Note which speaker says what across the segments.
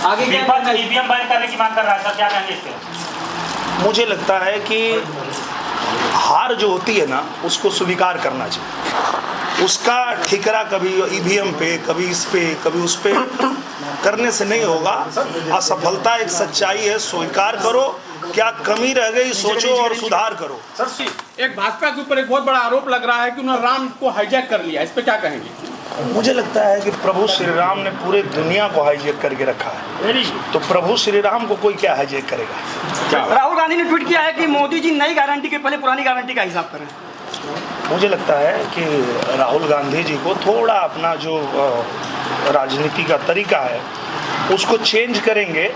Speaker 1: आगे
Speaker 2: विपक्ष EVM ban करने की मांग कर रहा है सर, क्या कहेंगे इस पे?
Speaker 3: मुझे लगता है कि हार जो होती है ना, उसको स्वीकार करना चाहिए। उसका ठिकरा कभी ईवीएम पे, कभी इस पे, कभी उस पे करने से नहीं होगा। असफलता एक सच्चाई है, स्वीकार करो। क्या कमी रह गई सोचो और सुधार करो।
Speaker 4: एक भाजपा के ऊपर एक बहुत बड़ा आरोप लग रहा है कि उन्होंने राम को हाईजैक कर लिया, इस पे क्या कहेंगे?
Speaker 3: मुझे लगता है कि प्रभु श्री राम ने पूरे दुनिया को हाईजैक करके रखा है, तो प्रभु श्री राम को कोई क्या हाईजैक करेगा।
Speaker 1: राहुल गांधी ने ट्वीट किया है कि मोदी जी नई गारंटी के पहले पुरानी गारंटी का हिसाब करें।
Speaker 3: मुझे लगता है कि राहुल गांधी जी को थोड़ा अपना जो राजनीति का तरीका है उसको चेंज करेंगे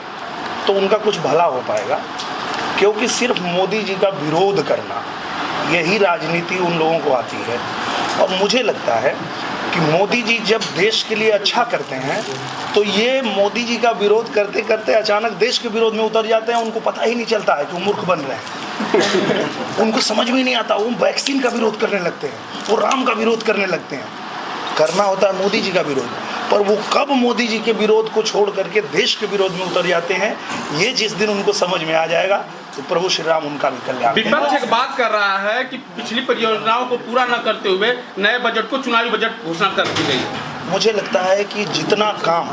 Speaker 3: तो उनका कुछ भला हो पाएगा, क्योंकि सिर्फ मोदी जी का विरोध करना यही राजनीति उन लोगों को आती है। और मुझे लगता है कि मोदी जी जब देश के लिए अच्छा करते हैं तो ये मोदी जी का विरोध करते करते अचानक देश के विरोध में उतर जाते हैं। उनको पता ही नहीं चलता है कि वो मूर्ख बन रहे हैं। उनको समझ में नहीं आता, वो वैक्सीन का विरोध करने लगते हैं, वो राम का विरोध करने लगते हैं। करना होता है मोदी जी का विरोध, पर वो कब मोदी जी के विरोध को छोड़ करके देश के विरोध में उतर जाते हैं, ये जिस दिन उनको समझ में आ जाएगा तो प्रभु श्री राम उनका भी कल्याण।
Speaker 4: विपक्ष एक बात कर रहा है कि पिछली परियोजनाओं को पूरा न करते हुए नए बजट को चुनावी बजट घोषणा कर दी गई।
Speaker 3: मुझे लगता है कि जितना काम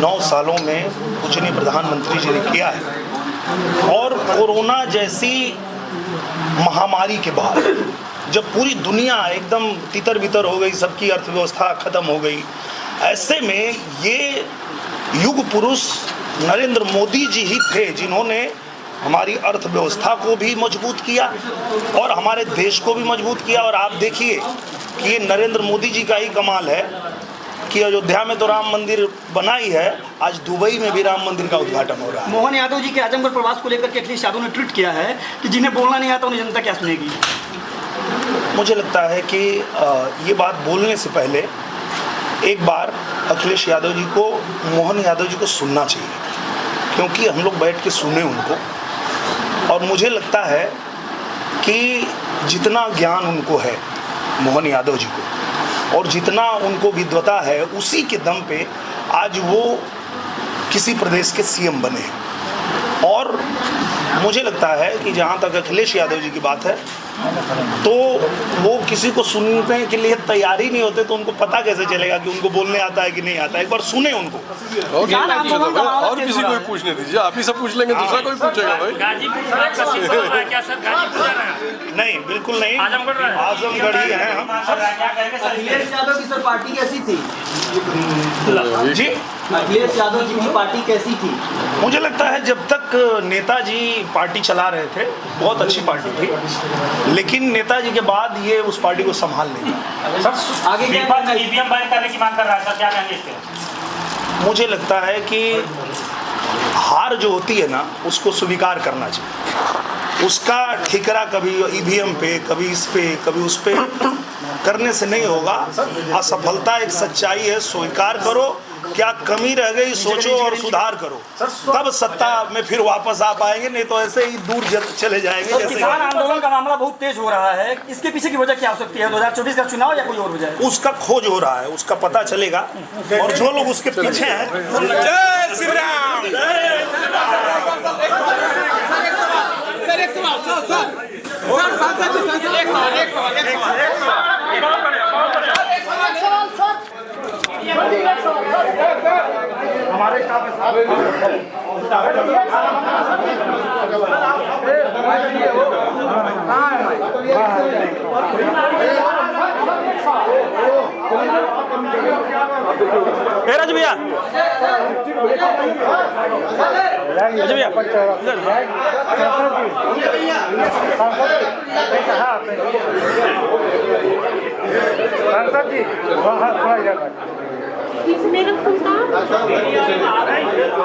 Speaker 3: 9 सालों में पूजनीय प्रधानमंत्री जी ने किया है, और कोरोना जैसी महामारी के बाद जब पूरी दुनिया एकदम तितर बितर हो गई, सबकी अर्थव्यवस्था खत्म हो गई, ऐसे में ये युग पुरुष नरेंद्र मोदी जी ही थे जिन्होंने हमारी अर्थव्यवस्था को भी मजबूत किया और हमारे देश को भी मजबूत किया। और आप देखिए कि ये नरेंद्र मोदी जी का ही कमाल है कि अयोध्या में तो राम मंदिर बना ही है, आज दुबई में भी राम मंदिर का उद्घाटन हो रहा है।
Speaker 1: मोहन यादव जी के आजमगढ़ प्रवास को लेकर के अखिलेश यादव ने ट्वीट किया है कि जिन्हें बोलना नहीं आता उन्हें जनता क्या सुनेगी।
Speaker 3: मुझे लगता है कि ये बात बोलने से पहले एक बार अखिलेश यादव जी को, मोहन यादव जी को सुनना चाहिए, क्योंकि हम लोग बैठ के सुने उनको। और मुझे लगता है कि जितना ज्ञान उनको है मोहन यादव जी को, और जितना उनको विद्वता है, उसी के दम पे आज वो किसी प्रदेश के सीएम बने हैं। और मुझे लगता है कि जहाँ तक अखिलेश यादव जी की बात है, तो वो किसी को सुनने के लिए तैयार ही नहीं होते, तो उनको पता कैसे चलेगा कि उनको बोलने आता है कि नहीं आता है। एक बार सुने उनको।
Speaker 5: और किसी को पूछने दीजिए, आप ही सब पूछ लेंगे, दूसरा कोई पूछेगा भाई।
Speaker 3: नहीं, बिल्कुल नहीं, आजमगढ़ ही हैं हम।
Speaker 1: अखिलेश यादव की सर पार्टी कैसी थी
Speaker 3: जी?
Speaker 1: अखिलेश यादव जी की पार्टी कैसी थी?
Speaker 3: मुझे लगता है जब तक नेताजी पार्टी चला रहे थे बहुत अच्छी पार्टी थी, लेकिन नेताजी के बाद ये उस पार्टी को संभाल नहीं पाया।
Speaker 1: आगे
Speaker 2: विपक्ष ईवीएम बैन करने की मांग कर रहा है सर, क्या कहेंगे इस पे?
Speaker 3: मुझे लगता है कि हार जो होती है ना, उसको स्वीकार करना चाहिए। उसका ठिकरा कभी ईवीएम पे, कभी इस पे, कभी उस पे करने से नहीं होगा। असफलता एक सच्चाई है, स्वीकार करो। क्या कमी रह गई सोचो और सुधार करो, तब सत्ता में फिर वापस आ पाएंगे, नहीं तो ऐसे ही दूर चले जाएंगे।
Speaker 1: तो किसान आंदोलन का मामला बहुत तेज हो रहा है, इसके पीछे की वजह क्या हो सकती है? 2024 का चुनाव या कोई और वजह?
Speaker 3: उसका खोज हो रहा है, उसका पता चलेगा। और जो लोग उसके पीछे हैं,
Speaker 5: जय श्री राम।
Speaker 3: हमारे राजू भैया, राजू भैया
Speaker 6: जी